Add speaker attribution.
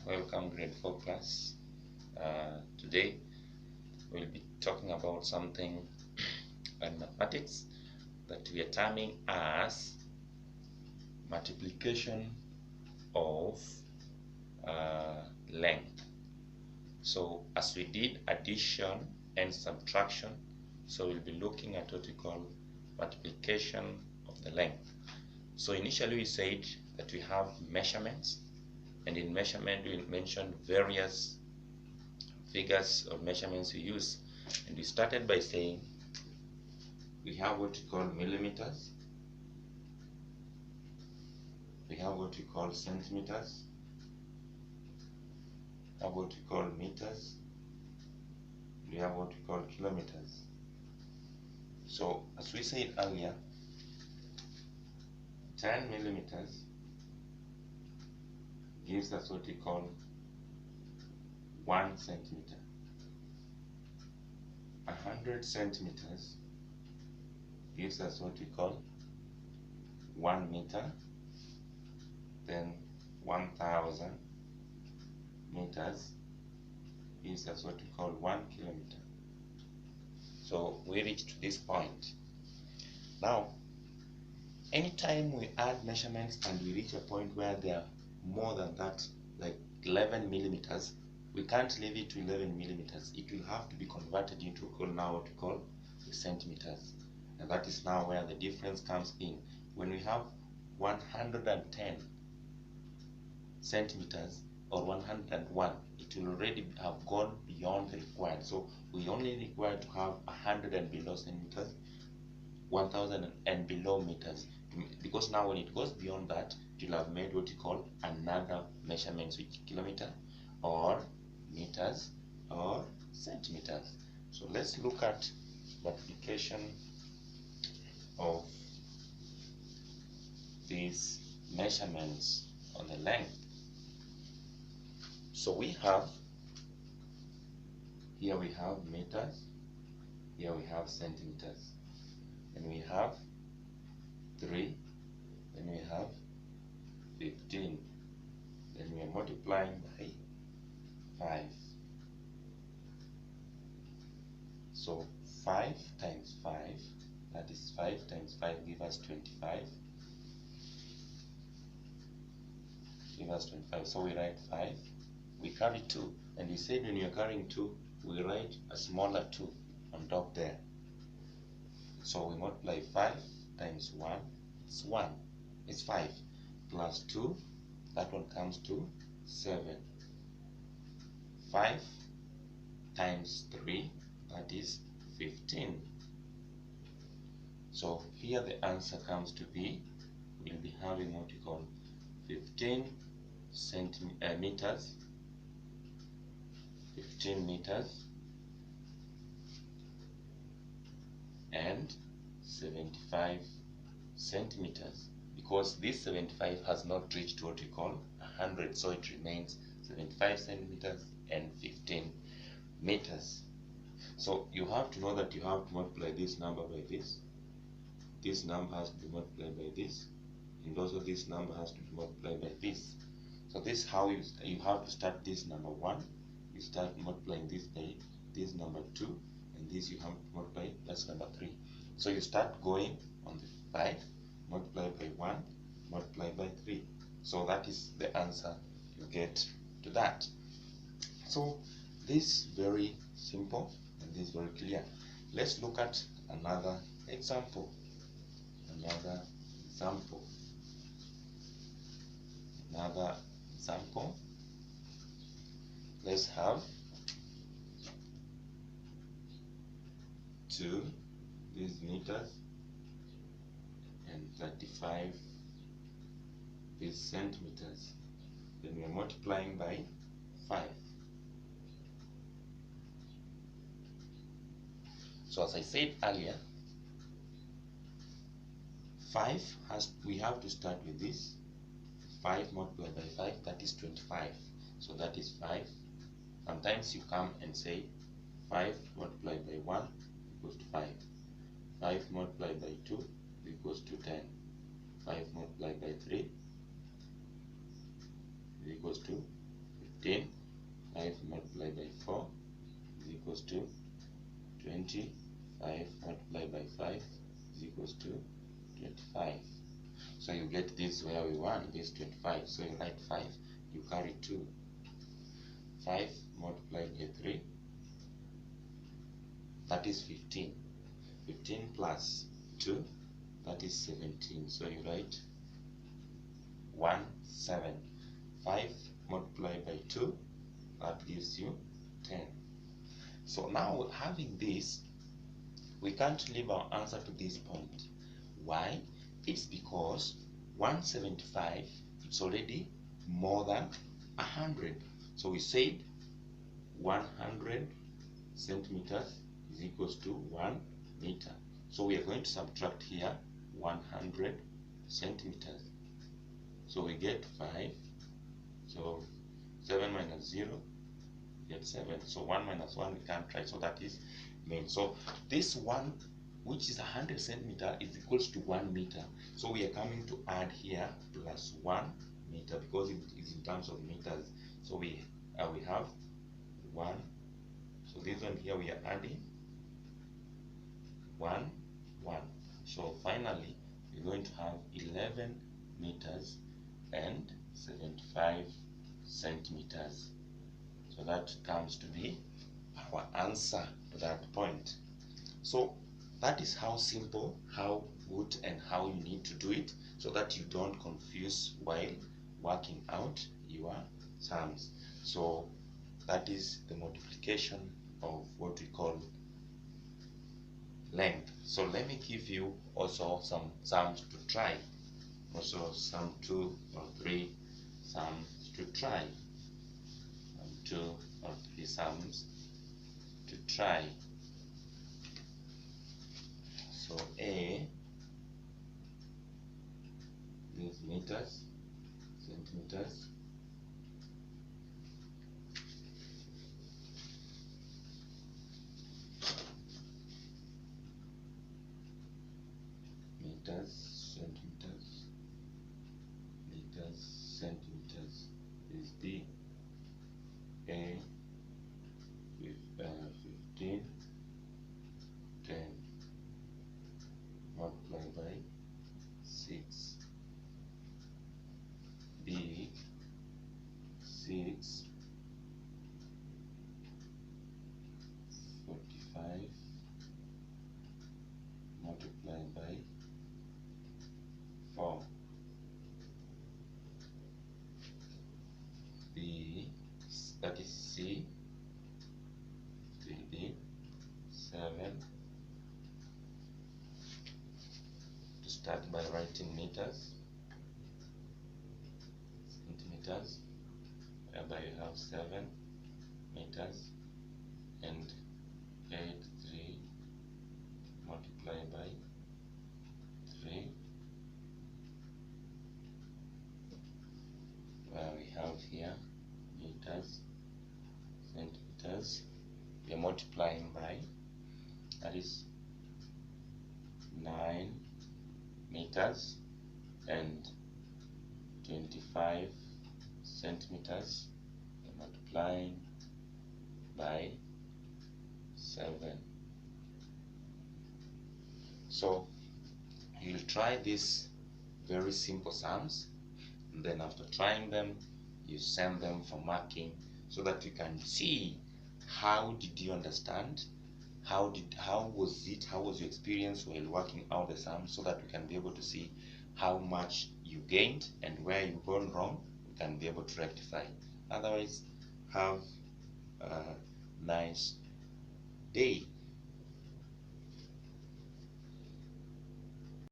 Speaker 1: Welcome grade 4 class. Today we'll be talking about something in mathematics that we are terming as multiplication of length. So as we did addition and subtraction, so we'll be looking at what we call multiplication of the length. So initially we said that we have measurements, and in measurement we mentioned various figures or measurements we use, and we started by saying we have what we call millimeters, we have what we call centimeters, we have what we call meters, we have what we call kilometers. So as we said earlier, 10 millimeters gives us what we call 1 centimeter. 100 centimeters gives us what we call 1 meter. Then 1000 meters gives us what we call 1 kilometer. So we reached this point. Now, anytime we add measurements and we reach a point where they are more than that, like 11 millimeters, we can't leave it to 11 millimeters. It will have to be converted into what we call the centimeters. And that is now where the difference comes in. When we have 110 centimeters or 101, it will already have gone beyond the required. So we only require to have 100 and below centimeters, 1000 and below meters, because now when it goes beyond that, it will have made what you call another measurement, which kilometer or meters or centimeters. So let's look at multiplication of these measurements on the length. So we have, here we have meters, here we have centimeters, and we have 3, then we have 15, then we are multiplying by 5. So 5 times 5, that is 5 times 5 give us 25. Give us 25. So we write 5. We carry 2, and we said when you are carrying 2, we write a smaller 2 on top there. So we multiply 5 times 1, it's 1, it's 5, plus 2, that one comes to 7. 5 times 3, that is 15. So here the answer comes to be, we'll be having what we call 15 meters, 15 meters, and 75 centimeters, because this 75 has not reached what we call 100, so it remains 75 centimeters and 15 meters. So you have to know that you have to multiply this number by this number has to be multiplied by this, and also this number has to be multiplied by this. So this is how you have to start this number 1, you start multiplying this by this number 2, and this you have to multiply, that's number 3. So you start going on the 5, multiply by 1, multiply by 3. So that is the answer you get to that. So this is very simple and this is very clear. Let's look at another example. Another example. Let's have 2 these meters and 35 these centimeters. Then we are multiplying by 5. So as I said earlier, 5 we have to start with this. 5 multiplied by 5, that is 25. So that is 5. Sometimes you come and say 5 multiplied by 1 equals to 5. 5 multiplied by 2 equals to 10. 5 multiplied by 3 is equals to 15. 5 multiplied by 4 is equals to 20. 5 multiplied by 5 is equals to 25. So you get this where we want, this 25. So you write 5, you carry 2. 5 multiplied by 3, that is 15. 15 plus 2, that is 17. So you write 1, 7. 5 multiplied by 2, that gives you 10. So now having this, we can't leave our answer to this point. Why? It's because 175, it's already more than 100. So we said 100 centimeters is equals to 1 meter. So we are going to subtract here 100 centimeters. So we get 5. So 7 minus 0, we get 7. So 1 minus 1 we can't try. So that is main. So this one, which is 100 centimeter, is equals to 1 meter. So we are coming to add here plus 1 meter because it is in terms of meters. So we have 1. So this one here we are adding 1, 1. So finally we're going to have 11 meters and 75 centimeters. So that comes to be our answer to that point. So that is how simple, how good, and how you need to do it so that you don't confuse while working out your sums. So that is the multiplication of what we call length. So let me give you also some sums to try. Also some 2 or 3 sums to try. 2 or 3 sums to try. So A is meters, centimeters, meters, centimeters, meters, centimeters is B. A 15, 10 multiplied by 6. B 6, 45 multiplied by 4. B, that is C, 3B, 7. To start by writing meters, centimeters, whereby you have 7 meters, and 8, 3 multiplied by 3, where we have here meters, centimeters, we are multiplying by, that is 9 meters and 25 centimeters, we are multiplying by 7. So you'll try these very simple sums, and then after trying them, you send them for marking so that you can see how did you understand, how was your experience while working out the sums, so that we can be able to see how much you gained and where you've gone wrong, we can be able to rectify. Otherwise, have a nice day.